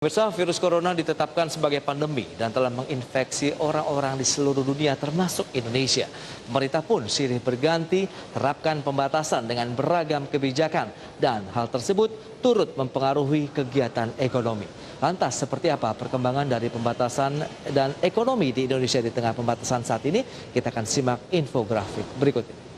Pemirsa, virus corona ditetapkan sebagai pandemi dan telah menginfeksi orang-orang di seluruh dunia termasuk Indonesia. Pemerintah pun silih berganti terapkan pembatasan dengan beragam kebijakan dan hal tersebut turut mempengaruhi kegiatan ekonomi. Lantas seperti apa perkembangan dari pembatasan dan ekonomi di Indonesia di tengah pembatasan saat ini? Kita akan simak infografik berikut ini.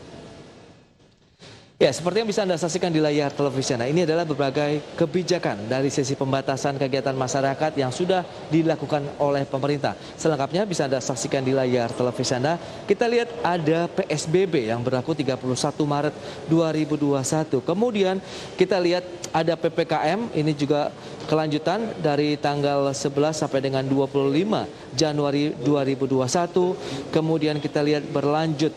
Ya, seperti yang bisa Anda saksikan di layar televisi Anda, ini adalah berbagai kebijakan dari sisi pembatasan kegiatan masyarakat yang sudah dilakukan oleh pemerintah. Selengkapnya bisa Anda saksikan di layar televisi Anda. Kita lihat ada PSBB yang berlaku 31 Maret 2021. Kemudian kita lihat ada PPKM, ini juga kelanjutan dari tanggal 11 sampai dengan 25 Januari 2021. Kemudian kita lihat berlanjut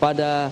pada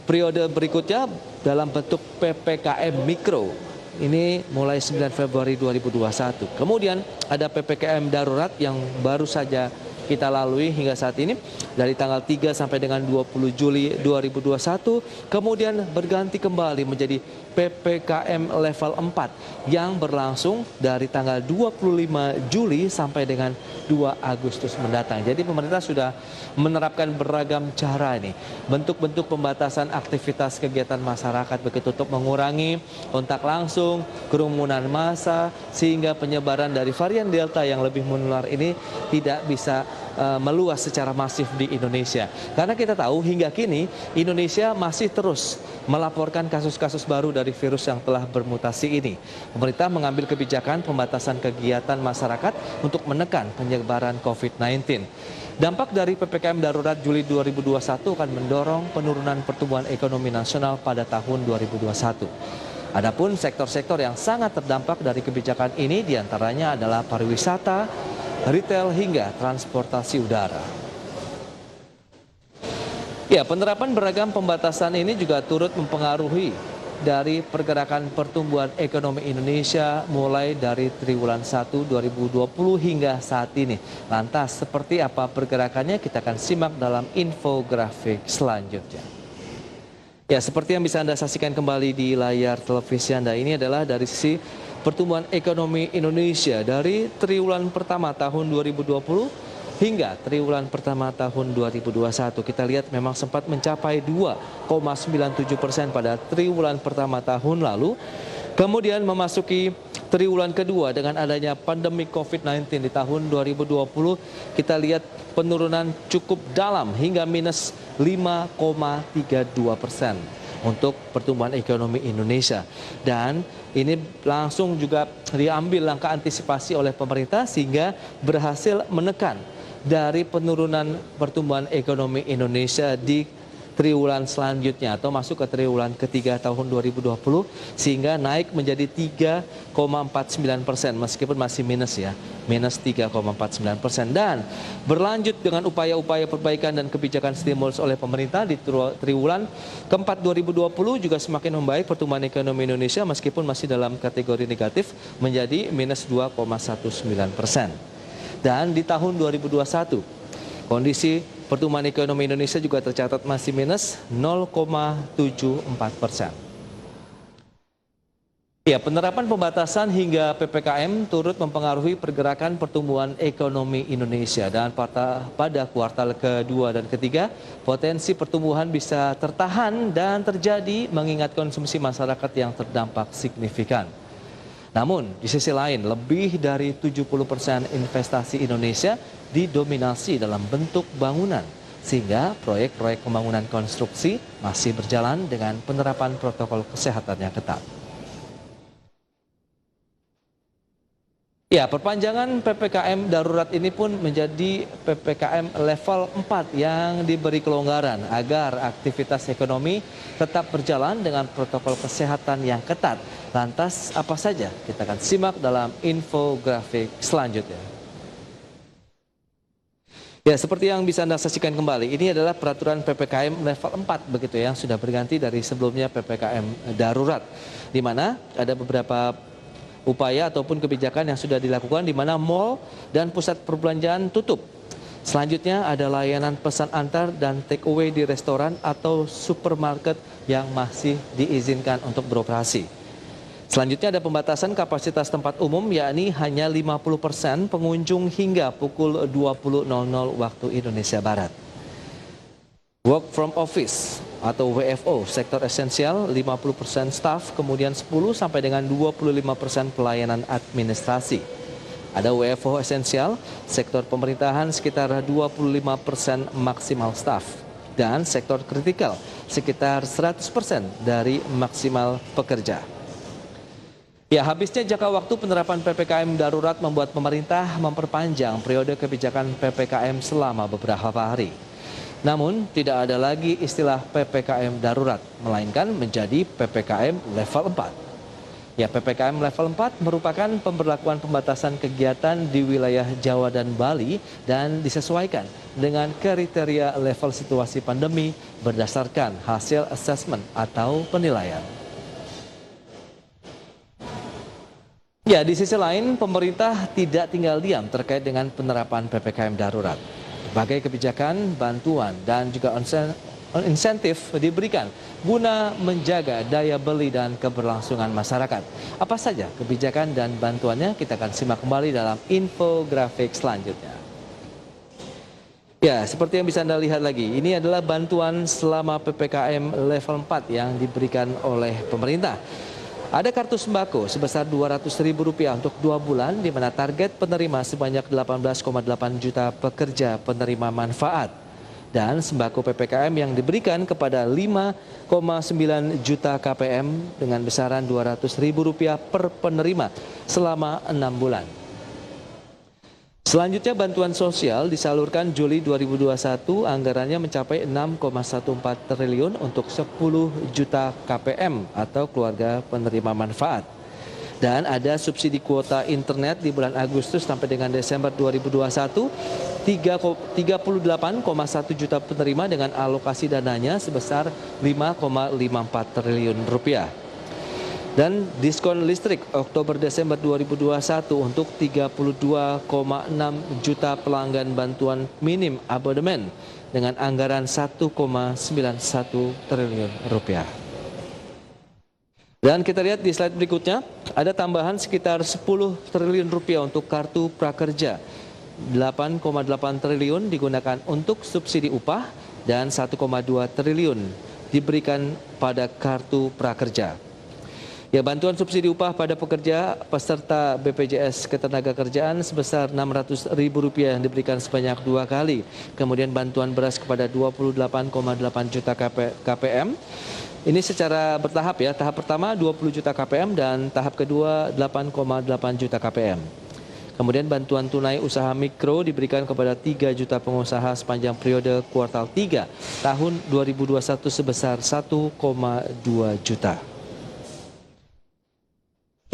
periode berikutnya dalam bentuk PPKM Mikro. Ini mulai 9 Februari 2021. Kemudian ada PPKM Darurat yang baru saja kita lalui hingga saat ini dari tanggal 3 sampai dengan 20 Juli 2021. Kemudian berganti kembali menjadi PPKM level 4 yang berlangsung dari tanggal 25 Juli sampai dengan 2 Agustus mendatang. Jadi pemerintah sudah menerapkan beragam cara ini. Bentuk-bentuk pembatasan aktivitas kegiatan masyarakat begitu untuk mengurangi kontak langsung, kerumunan massa, sehingga penyebaran dari varian Delta yang lebih menular ini tidak bisa meluas secara masif di Indonesia. Karena kita tahu hingga kini Indonesia masih terus melaporkan kasus-kasus baru dari virus yang telah bermutasi ini. Pemerintah mengambil kebijakan pembatasan kegiatan masyarakat untuk menekan penyebaran COVID-19. Dampak dari PPKM Darurat Juli 2021 akan mendorong penurunan pertumbuhan ekonomi nasional pada tahun 2021. Adapun sektor-sektor yang sangat terdampak dari kebijakan ini diantaranya adalah pariwisata, retail hingga transportasi udara. Ya, penerapan beragam pembatasan ini juga turut mempengaruhi dari pergerakan pertumbuhan ekonomi Indonesia mulai dari triwulan 1 2020 hingga saat ini. Lantas seperti apa pergerakannya kita akan simak dalam infografik selanjutnya. Ya, seperti yang bisa Anda saksikan kembali di layar televisi Anda, ini adalah dari sisi pertumbuhan ekonomi Indonesia dari triwulan pertama tahun 2020 hingga triwulan pertama tahun 2021. Kita lihat memang sempat mencapai 2,97% pada triwulan pertama tahun lalu. Kemudian memasuki triwulan kedua dengan adanya pandemi COVID-19 di tahun 2020, kita lihat penurunan cukup dalam hingga minus 5,32% untuk pertumbuhan ekonomi Indonesia. Dan ini langsung juga diambil langkah antisipasi oleh pemerintah sehingga berhasil menekan dari penurunan pertumbuhan ekonomi Indonesia di triwulan selanjutnya atau masuk ke triwulan ketiga tahun 2020 sehingga naik menjadi 3,49% meskipun masih minus ya, minus 3,49%. Dan berlanjut dengan upaya-upaya perbaikan dan kebijakan stimulus oleh pemerintah di triwulan keempat 2020 juga semakin membaik pertumbuhan ekonomi Indonesia meskipun masih dalam kategori negatif menjadi minus 2,19%. Dan di tahun 2021 kondisi pertumbuhan ekonomi Indonesia juga tercatat masih minus 0,74%. Ya, penerapan pembatasan hingga PPKM turut mempengaruhi pergerakan pertumbuhan ekonomi Indonesia dan pada kuartal kedua dan ketiga potensi pertumbuhan bisa tertahan dan terjadi mengingat konsumsi masyarakat yang terdampak signifikan. Namun, di sisi lain, lebih dari 70% investasi Indonesia didominasi dalam bentuk bangunan, sehingga proyek-proyek pembangunan konstruksi masih berjalan dengan penerapan protokol kesehatan yang ketat. Ya, perpanjangan PPKM darurat ini pun menjadi PPKM level 4 yang diberi kelonggaran agar aktivitas ekonomi tetap berjalan dengan protokol kesehatan yang ketat. Lantas apa saja? Kita akan simak dalam infografik selanjutnya. Ya, seperti yang bisa Anda saksikan kembali, ini adalah peraturan PPKM level 4 begitu yang sudah berganti dari sebelumnya PPKM darurat, di mana ada beberapa upaya ataupun kebijakan yang sudah dilakukan di mana mal dan pusat perbelanjaan tutup. Selanjutnya ada layanan pesan antar dan take away di restoran atau supermarket yang masih diizinkan untuk beroperasi. Selanjutnya ada pembatasan kapasitas tempat umum, yakni hanya 50% pengunjung hingga pukul 20.00 waktu Indonesia Barat. Work from office atau WFO, sektor esensial 50% staf, kemudian 10 sampai dengan 25% pelayanan administrasi. Ada WFO esensial, sektor pemerintahan sekitar 25% maksimal staf, dan sektor kritikal sekitar 100% dari maksimal pekerja. Ya, habisnya jangka waktu penerapan PPKM darurat membuat pemerintah memperpanjang periode kebijakan PPKM selama beberapa hari. Namun, tidak ada lagi istilah PPKM darurat, melainkan menjadi PPKM level 4. Ya, PPKM level 4 merupakan pemberlakuan pembatasan kegiatan di wilayah Jawa dan Bali dan disesuaikan dengan kriteria level situasi pandemi berdasarkan hasil asesmen atau penilaian. Ya, di sisi lain, pemerintah tidak tinggal diam terkait dengan penerapan PPKM darurat. Berbagai kebijakan, bantuan, dan juga insentif diberikan guna menjaga daya beli dan keberlangsungan masyarakat. Apa saja kebijakan dan bantuannya, kita akan simak kembali dalam infografik selanjutnya. Ya, seperti yang bisa Anda lihat lagi, ini adalah bantuan selama PPKM level 4 yang diberikan oleh pemerintah. Ada kartu sembako sebesar Rp200.000 untuk 2 bulan, di mana target penerima sebanyak 18,8 juta pekerja penerima manfaat. Dan sembako PPKM yang diberikan kepada 5,9 juta KPM dengan besaran Rp200.000 per penerima selama 6 bulan. Selanjutnya, bantuan sosial disalurkan Juli 2021, anggarannya mencapai 6,14 triliun untuk 10 juta KPM atau keluarga penerima manfaat. Dan ada subsidi kuota internet di bulan Agustus sampai dengan Desember 2021, 38,1 juta penerima dengan alokasi dananya sebesar 5,54 triliun rupiah. Dan diskon listrik Oktober-Desember 2021 untuk 32,6 juta pelanggan bantuan minim abodemen dengan anggaran 1,91 triliun rupiah. Dan kita lihat di slide berikutnya, ada tambahan sekitar 10 triliun rupiah untuk kartu prakerja. 8,8 triliun digunakan untuk subsidi upah dan 1,2 triliun diberikan pada kartu prakerja. Ya, bantuan subsidi upah pada pekerja peserta BPJS Ketenagakerjaan sebesar Rp600.000 yang diberikan sebanyak 2 kali. Kemudian bantuan beras kepada 28,8 juta KPM. Ini secara bertahap ya. Tahap pertama 20 juta KPM dan tahap kedua 8,8 juta KPM. Kemudian bantuan tunai usaha mikro diberikan kepada 3 juta pengusaha sepanjang periode kuartal 3 tahun 2021 sebesar 1,2 juta.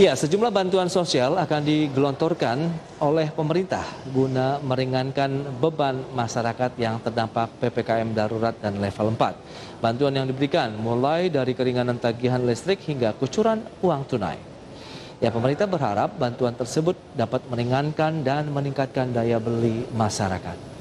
Ya, sejumlah bantuan sosial akan digelontorkan oleh pemerintah guna meringankan beban masyarakat yang terdampak PPKM darurat dan level 4. Bantuan yang diberikan mulai dari keringanan tagihan listrik hingga kucuran uang tunai. Ya, pemerintah berharap bantuan tersebut dapat meringankan dan meningkatkan daya beli masyarakat.